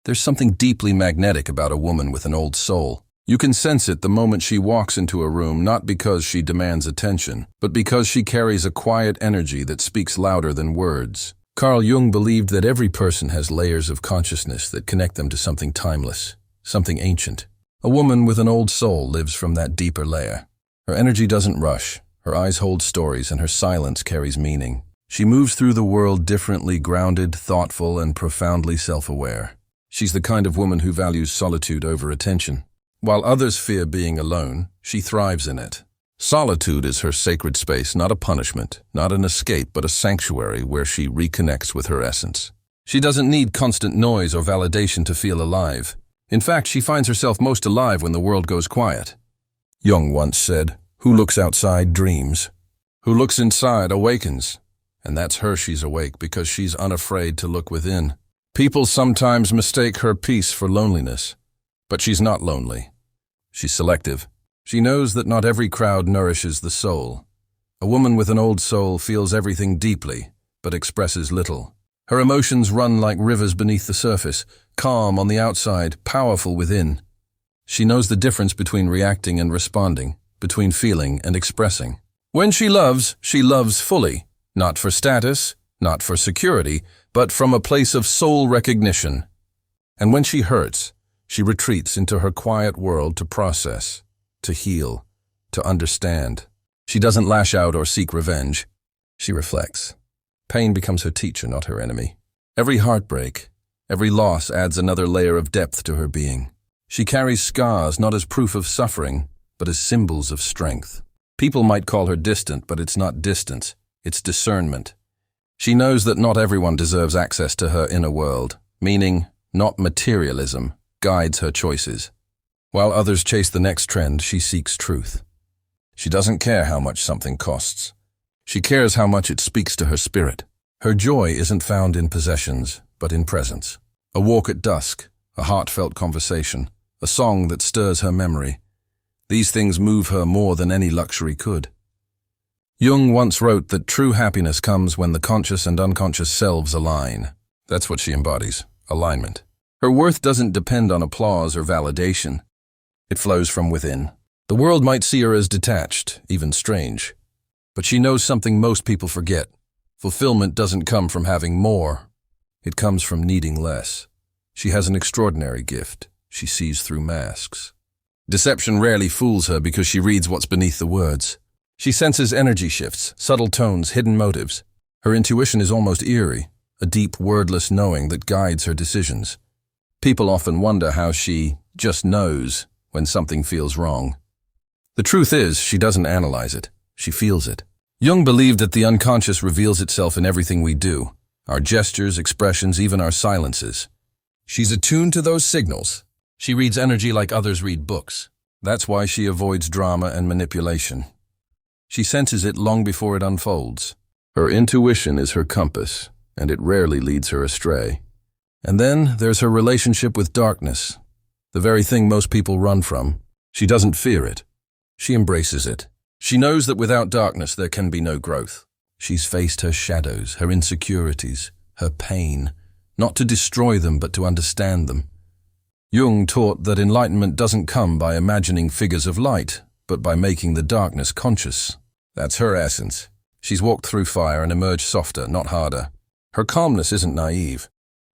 There's something deeply magnetic about a woman with an old soul. You can sense it the moment she walks into a room, not because she demands attention, but because she carries a quiet energy that speaks louder than words. Carl Jung believed that every person has layers of consciousness that connect them to something timeless, something ancient. A woman with an old soul lives from that deeper layer. Her energy doesn't rush, her eyes hold stories, and her silence carries meaning. She moves through the world differently, grounded, thoughtful, and profoundly self-aware. She's the kind of woman who values solitude over attention. While others fear being alone, she thrives in it. Solitude is her sacred space, not a punishment, not an escape, but a sanctuary where she reconnects with her essence. She doesn't need constant noise or validation to feel alive. In fact, she finds herself most alive when the world goes quiet. Jung once said, "Who looks outside dreams. Who looks inside awakens." And that's her. She's awake because she's unafraid to look within. People sometimes mistake her peace for loneliness, but she's not lonely. She's selective. She knows that not every crowd nourishes the soul. A woman with an old soul feels everything deeply, but expresses little. Her emotions run like rivers beneath the surface, calm on the outside, powerful within. She knows the difference between reacting and responding, between feeling and expressing. When she loves fully, not for status, not for security, but from a place of soul recognition. And when she hurts, she retreats into her quiet world to process, to heal, to understand. She doesn't lash out or seek revenge. She reflects. Pain becomes her teacher, not her enemy. Every heartbreak, every loss adds another layer of depth to her being. She carries scars not as proof of suffering, but as symbols of strength. People might call her distant, but it's not distance, it's discernment. She knows that not everyone deserves access to her inner world, meaning, not materialism, guides her choices. While others chase the next trend, she seeks truth. She doesn't care how much something costs. She cares how much it speaks to her spirit. Her joy isn't found in possessions, but in presence. A walk at dusk, a heartfelt conversation, a song that stirs her memory. These things move her more than any luxury could. Jung once wrote that true happiness comes when the conscious and unconscious selves align. That's what she embodies, alignment. Her worth doesn't depend on applause or validation. It flows from within. The world might see her as detached, even strange. But she knows something most people forget. Fulfillment doesn't come from having more. It comes from needing less. She has an extraordinary gift. She sees through masks. Deception rarely fools her because she reads what's beneath the words. She senses energy shifts, subtle tones, hidden motives. Her intuition is almost eerie, a deep, wordless knowing that guides her decisions. People often wonder how she just knows when something feels wrong. The truth is, she doesn't analyze it. She feels it. Jung believed that the unconscious reveals itself in everything we do, our gestures, expressions, even our silences. She's attuned to those signals. She reads energy like others read books. That's why she avoids drama and manipulation. She senses it long before it unfolds. Her intuition is her compass, and it rarely leads her astray. And then there's her relationship with darkness, the very thing most people run from. She doesn't fear it. She embraces it. She knows that without darkness there can be no growth. She's faced her shadows, her insecurities, her pain, not to destroy them but to understand them. Jung taught that enlightenment doesn't come by imagining figures of light, but by making the darkness conscious. That's her essence. She's walked through fire and emerged softer, not harder. Her calmness isn't naive.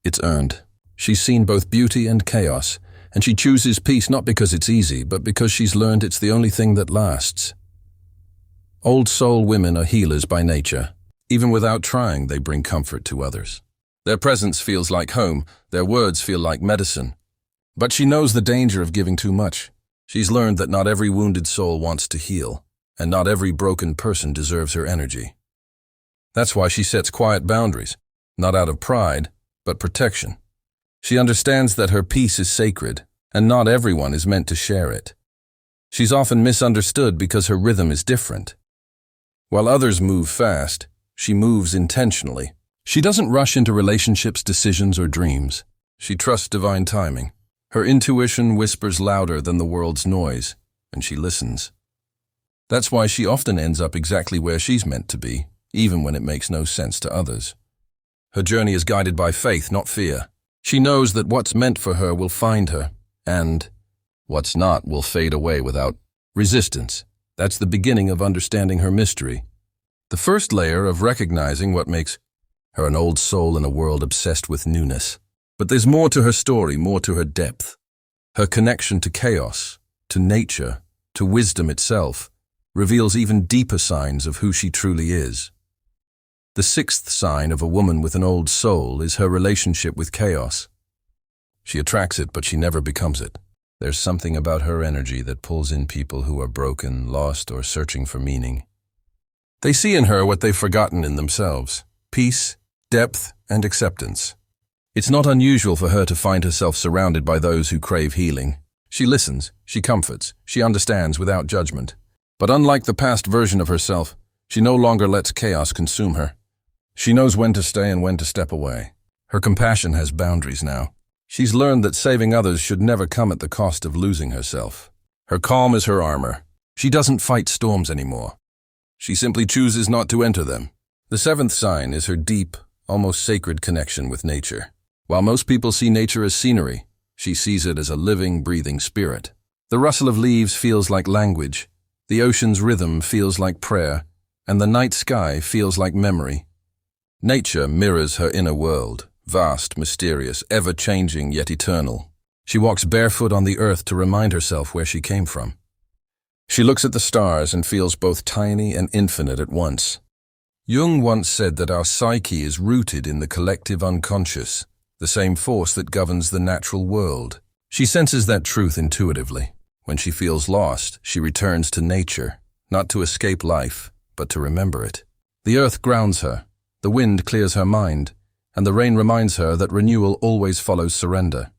It's earned. She's seen both beauty and chaos, and she chooses peace not because it's easy, but because she's learned it's the only thing that lasts. Old soul women are healers by nature. Even without trying, they bring comfort to others. Their presence feels like home, their words feel like medicine. But she knows the danger of giving too much. She's learned that not every wounded soul wants to heal, and not every broken person deserves her energy. That's why she sets quiet boundaries, not out of pride, but protection. She understands that her peace is sacred, and not everyone is meant to share it. She's often misunderstood because her rhythm is different. While others move fast, she moves intentionally. She doesn't rush into relationships, decisions, or dreams. She trusts divine timing. Her intuition whispers louder than the world's noise, and she listens. That's why she often ends up exactly where she's meant to be, even when it makes no sense to others. Her journey is guided by faith, not fear. She knows that what's meant for her will find her, and what's not will fade away without resistance. That's the beginning of understanding her mystery. The first layer of recognizing what makes her an old soul in a world obsessed with newness. But there's more to her story, more to her depth. Her connection to chaos, to nature, to wisdom itself, reveals even deeper signs of who she truly is. The sixth sign of a woman with an old soul is her relationship with chaos. She attracts it, but she never becomes it. There's something about her energy that pulls in people who are broken, lost, or searching for meaning. They see in her what they've forgotten in themselves: peace, depth, and acceptance. It's not unusual for her to find herself surrounded by those who crave healing. She listens, she comforts, she understands without judgment. But unlike the past version of herself, she no longer lets chaos consume her. She knows when to stay and when to step away. Her compassion has boundaries now. She's learned that saving others should never come at the cost of losing herself. Her calm is her armor. She doesn't fight storms anymore. She simply chooses not to enter them. The seventh sign is her deep, almost sacred connection with nature. While most people see nature as scenery, she sees it as a living, breathing spirit. The rustle of leaves feels like language, the ocean's rhythm feels like prayer, and the night sky feels like memory. Nature mirrors her inner world, vast, mysterious, ever-changing yet eternal. She walks barefoot on the earth to remind herself where she came from. She looks at the stars and feels both tiny and infinite at once. Jung once said that our psyche is rooted in the collective unconscious, the same force that governs the natural world. She senses that truth intuitively. When she feels lost, she returns to nature, not to escape life, but to remember it. The earth grounds her, the wind clears her mind, and the rain reminds her that renewal always follows surrender.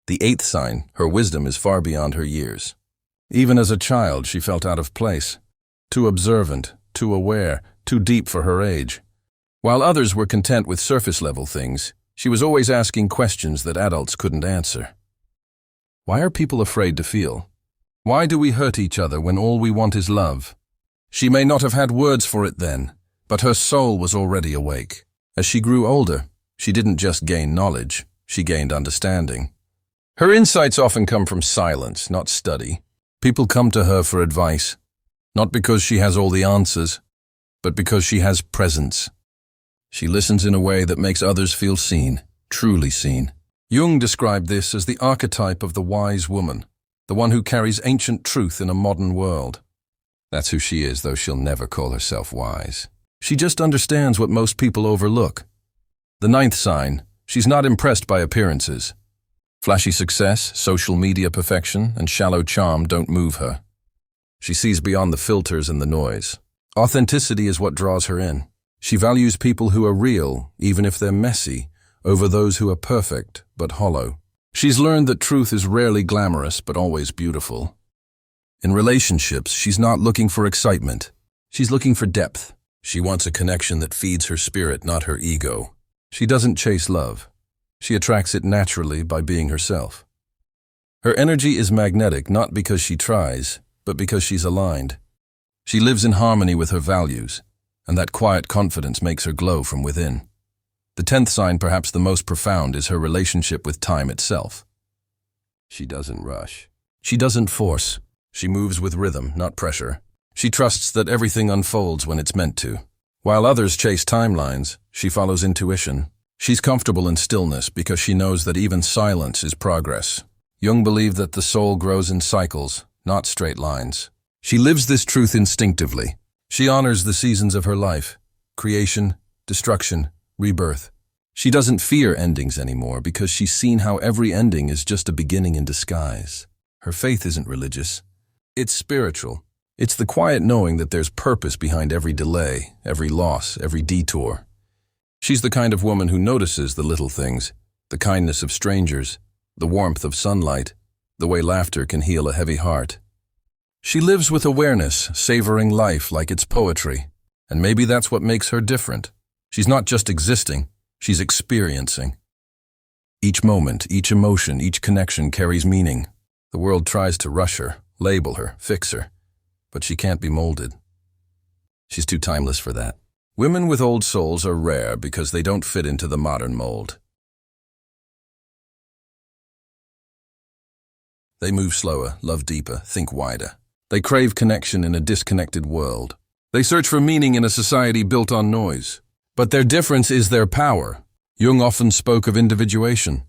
The eighth sign, her wisdom, is far beyond her years. Even as a child, she felt out of place, too observant, too aware, too deep for her age. While others were content with surface-level things, she was always asking questions that adults couldn't answer. Why are people afraid to feel? Why do we hurt each other when all we want is love? She may not have had words for it then, but her soul was already awake. As she grew older, she didn't just gain knowledge, she gained understanding. Her insights often come from silence, not study. People come to her for advice, not because she has all the answers, but because she has presence. She listens in a way that makes others feel seen, truly seen. Jung described this as the archetype of the wise woman, the one who carries ancient truth in a modern world. That's who she is, though she'll never call herself wise. She just understands what most people overlook. The ninth sign, she's not impressed by appearances. Flashy success, social media perfection, and shallow charm don't move her. She sees beyond the filters and the noise. Authenticity is what draws her in. She values people who are real, even if they're messy, over those who are perfect but hollow. She's learned that truth is rarely glamorous but always beautiful. In relationships, she's not looking for excitement. She's looking for depth. She wants a connection that feeds her spirit, not her ego. She doesn't chase love. She attracts it naturally by being herself. Her energy is magnetic not because she tries, but because she's aligned. She lives in harmony with her values, and that quiet confidence makes her glow from within. The 10th sign, perhaps the most profound, is her relationship with time itself. She doesn't rush. She doesn't force. She moves with rhythm, not pressure. She trusts that everything unfolds when it's meant to. While others chase timelines, she follows intuition. She's comfortable in stillness because she knows that even silence is progress. Jung believed that the soul grows in cycles, not straight lines. She lives this truth instinctively. She honors the seasons of her life: creation, destruction, rebirth. She doesn't fear endings anymore because she's seen how every ending is just a beginning in disguise. Her faith isn't religious. It's spiritual. It's the quiet knowing that there's purpose behind every delay, every loss, every detour. She's the kind of woman who notices the little things, the kindness of strangers, the warmth of sunlight, the way laughter can heal a heavy heart. She lives with awareness, savoring life like it's poetry, and maybe that's what makes her different. She's not just existing, she's experiencing. Each moment, each emotion, each connection carries meaning. The world tries to rush her, label her, fix her, but she can't be molded. She's too timeless for that. Women with old souls are rare because they don't fit into the modern mold. They move slower, love deeper, think wider. They crave connection in a disconnected world. They search for meaning in a society built on noise. But their difference is their power. Jung often spoke of individuation,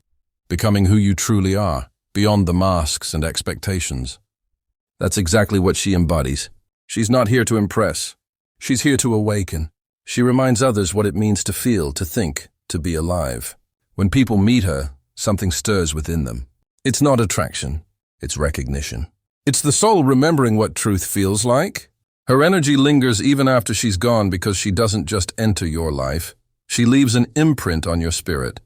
becoming who you truly are, beyond the masks and expectations. That's exactly what she embodies. She's not here to impress. She's here to awaken. She reminds others what it means to feel, to think, to be alive. When people meet her, something stirs within them. It's not attraction, it's recognition. It's the soul remembering what truth feels like. Her energy lingers even after she's gone because she doesn't just enter your life. She leaves an imprint on your spirit.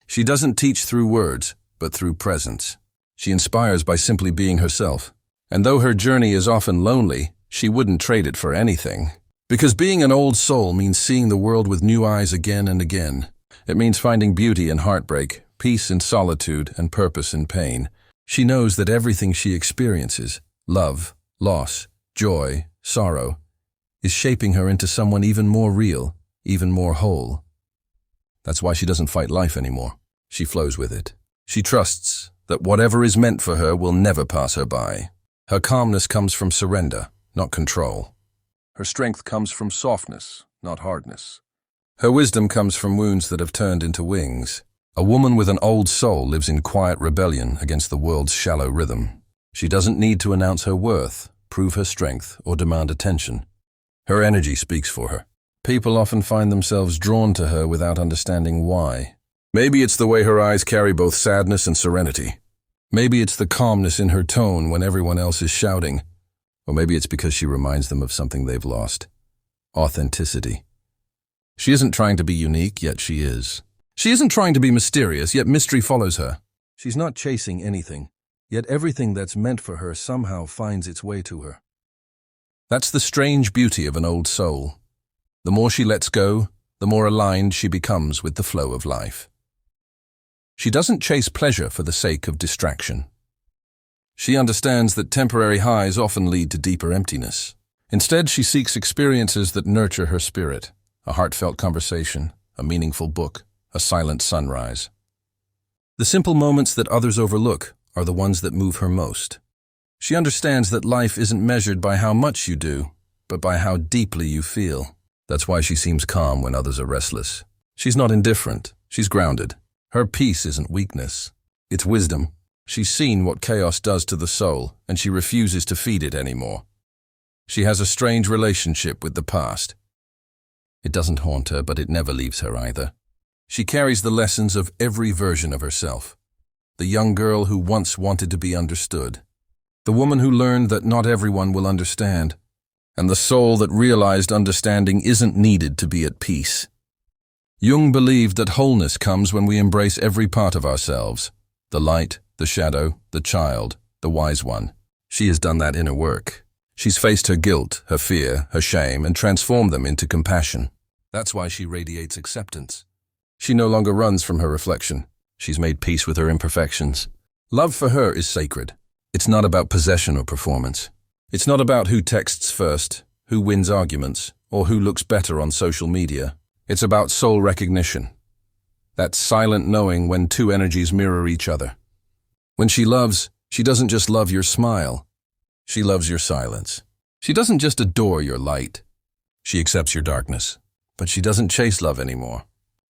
She doesn't teach through words, but through presence. She inspires by simply being herself. And though her journey is often lonely, she wouldn't trade it for anything. Because being an old soul means seeing the world with new eyes again and again. It means finding beauty in heartbreak, peace in solitude, and purpose in pain. She knows that everything she experiences, love, loss, joy, sorrow, is shaping her into someone even more real, even more whole. That's why she doesn't fight life anymore. She flows with it. She trusts that whatever is meant for her will never pass her by. Her calmness comes from surrender, not control. Her strength comes from softness, not hardness. Her wisdom comes from wounds that have turned into wings. A woman with an old soul lives in quiet rebellion against the world's shallow rhythm. She doesn't need to announce her worth, prove her strength, or demand attention. Her energy speaks for her. People often find themselves drawn to her without understanding why. Maybe it's the way her eyes carry both sadness and serenity. Maybe it's the calmness in her tone when everyone else is shouting. Or maybe it's because she reminds them of something they've lost. Authenticity. She isn't trying to be unique, yet she is. She isn't trying to be mysterious, yet mystery follows her. She's not chasing anything, yet everything that's meant for her somehow finds its way to her. That's the strange beauty of an old soul. The more she lets go, the more aligned she becomes with the flow of life. She doesn't chase pleasure for the sake of distraction. She understands that temporary highs often lead to deeper emptiness. Instead, she seeks experiences that nurture her spirit, a heartfelt conversation, a meaningful book, a silent sunrise. The simple moments that others overlook are the ones that move her most. She understands that life isn't measured by how much you do, but by how deeply you feel. That's why she seems calm when others are restless. She's not indifferent, she's grounded. Her peace isn't weakness, it's wisdom. She's seen what chaos does to the soul, and she refuses to feed it anymore. She has a strange relationship with the past. It doesn't haunt her, but it never leaves her either. She carries the lessons of every version of herself. The young girl who once wanted to be understood. The woman who learned that not everyone will understand. And the soul that realized understanding isn't needed to be at peace. Jung believed that wholeness comes when we embrace every part of ourselves. The light, the shadow, the child, the wise one. She has done that inner work. She's faced her guilt, her fear, her shame, and transformed them into compassion. That's why she radiates acceptance. She no longer runs from her reflection. She's made peace with her imperfections. Love for her is sacred. It's not about possession or performance. It's not about who texts first, who wins arguments, or who looks better on social media. It's about soul recognition. That silent knowing when two energies mirror each other. When she loves, she doesn't just love your smile. She loves your silence. She doesn't just adore your light. She accepts your darkness. But she doesn't chase love anymore.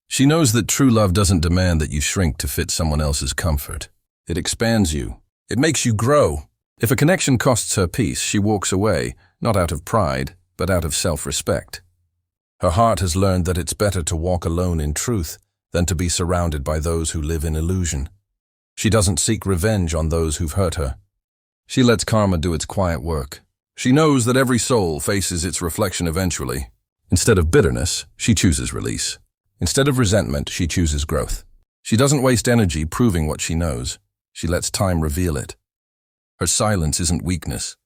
She knows that true love doesn't demand that you shrink to fit someone else's comfort. It expands you. It makes you grow. If a connection costs her peace, she walks away, not out of pride, but out of self-respect. Her heart has learned that it's better to walk alone in truth than to be surrounded by those who live in illusion. She doesn't seek revenge on those who've hurt her. She lets karma do its quiet work. She knows that every soul faces its reflection eventually. Instead of bitterness, she chooses release. Instead of resentment, she chooses growth. She doesn't waste energy proving what she knows. She lets time reveal it. Her silence isn't weakness.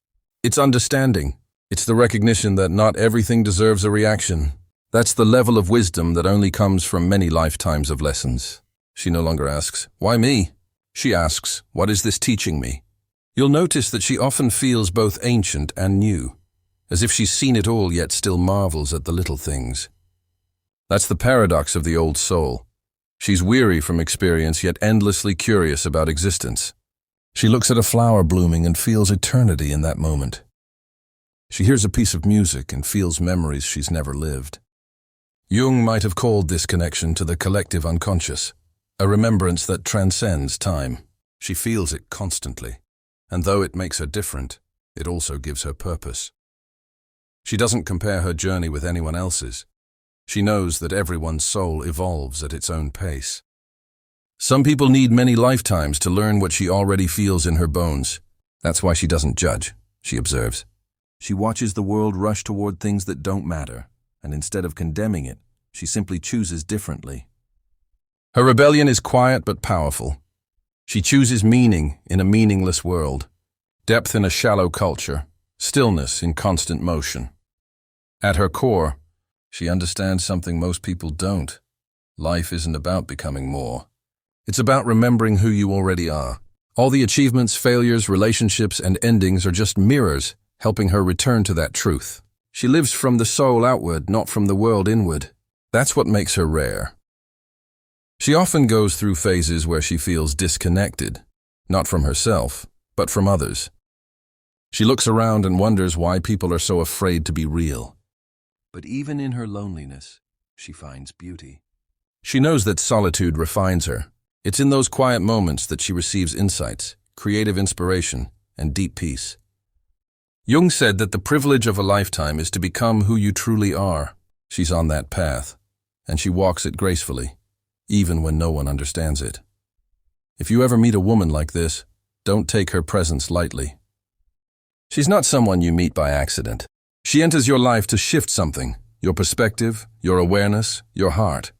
It's understanding. It's the recognition that not everything deserves a reaction. That's the level of wisdom that only comes from many lifetimes of lessons. She no longer asks, "Why me?" She asks, "What is this teaching me?" You'll notice that she often feels both ancient and new, as if she's seen it all yet still marvels at the little things. That's the paradox of the old soul. She's weary from experience yet endlessly curious about existence. She looks at a flower blooming and feels eternity in that moment. She hears a piece of music and feels memories she's never lived. Jung might have called this connection to the collective unconscious, a remembrance that transcends time. She feels it constantly, and though it makes her different, it also gives her purpose. She doesn't compare her journey with anyone else's. She knows that everyone's soul evolves at its own pace. Some people need many lifetimes to learn what she already feels in her bones. That's why she doesn't judge, she observes. She watches the world rush toward things that don't matter, and instead of condemning it, she simply chooses differently. Her rebellion is quiet but powerful. She chooses meaning in a meaningless world, depth in a shallow culture, stillness in constant motion. At her core, she understands something most people don't. Life isn't about becoming more. It's about remembering who you already are. All the achievements, failures, relationships, and endings are just mirrors, helping her return to that truth. She lives from the soul outward, not from the world inward. That's what makes her rare. She often goes through phases where she feels disconnected, not from herself, but from others. She looks around and wonders why people are so afraid to be real. But even in her loneliness, she finds beauty. She knows that solitude refines her. It's in those quiet moments that she receives insights, creative inspiration, and deep peace. Jung said that the privilege of a lifetime is to become who you truly are. She's on that path, and she walks it gracefully, even when no one understands it. If you ever meet a woman like this, don't take her presence lightly. She's not someone you meet by accident. She enters your life to shift something, your perspective, your awareness, your heart.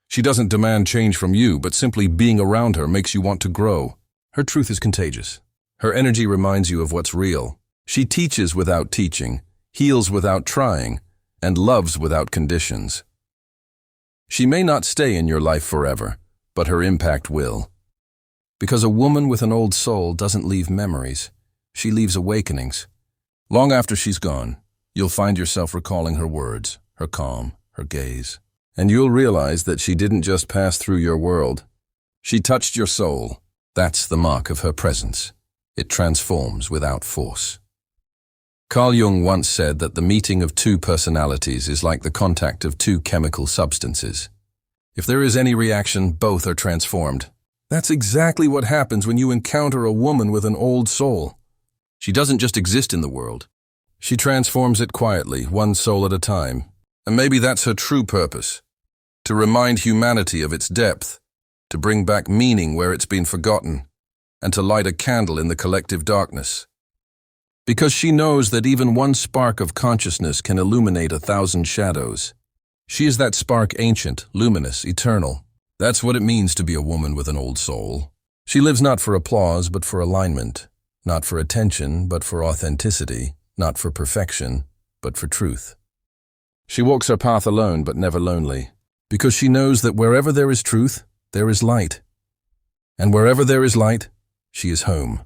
She doesn't demand change from you, but simply being around her makes you want to grow. Her truth is contagious. Her energy reminds you of what's real. She teaches without teaching, heals without trying, and loves without conditions. She may not stay in your life forever, but her impact will. Because a woman with an old soul doesn't leave memories. She leaves awakenings. Long after she's gone, you'll find yourself recalling her words, her calm, her gaze. And you'll realize that she didn't just pass through your world. She touched your soul. That's the mark of her presence. It transforms without force. Carl Jung once said that the meeting of two personalities is like the contact of two chemical substances. If there is any reaction, both are transformed. That's exactly what happens when you encounter a woman with an old soul. She doesn't just exist in the world. She transforms it quietly, one soul at a time. And maybe that's her true purpose, to remind humanity of its depth, to bring back meaning where it's been forgotten, and to light a candle in the collective darkness. Because she knows that even one spark of consciousness can illuminate 1,000 shadows. She is that spark, ancient, luminous, eternal. That's what it means to be a woman with an old soul. She lives not for applause, but for alignment, not for attention, but for authenticity, not for perfection, but for truth. She walks her path alone, but never lonely, because she knows that wherever there is truth, there is light. And wherever there is light, she is home.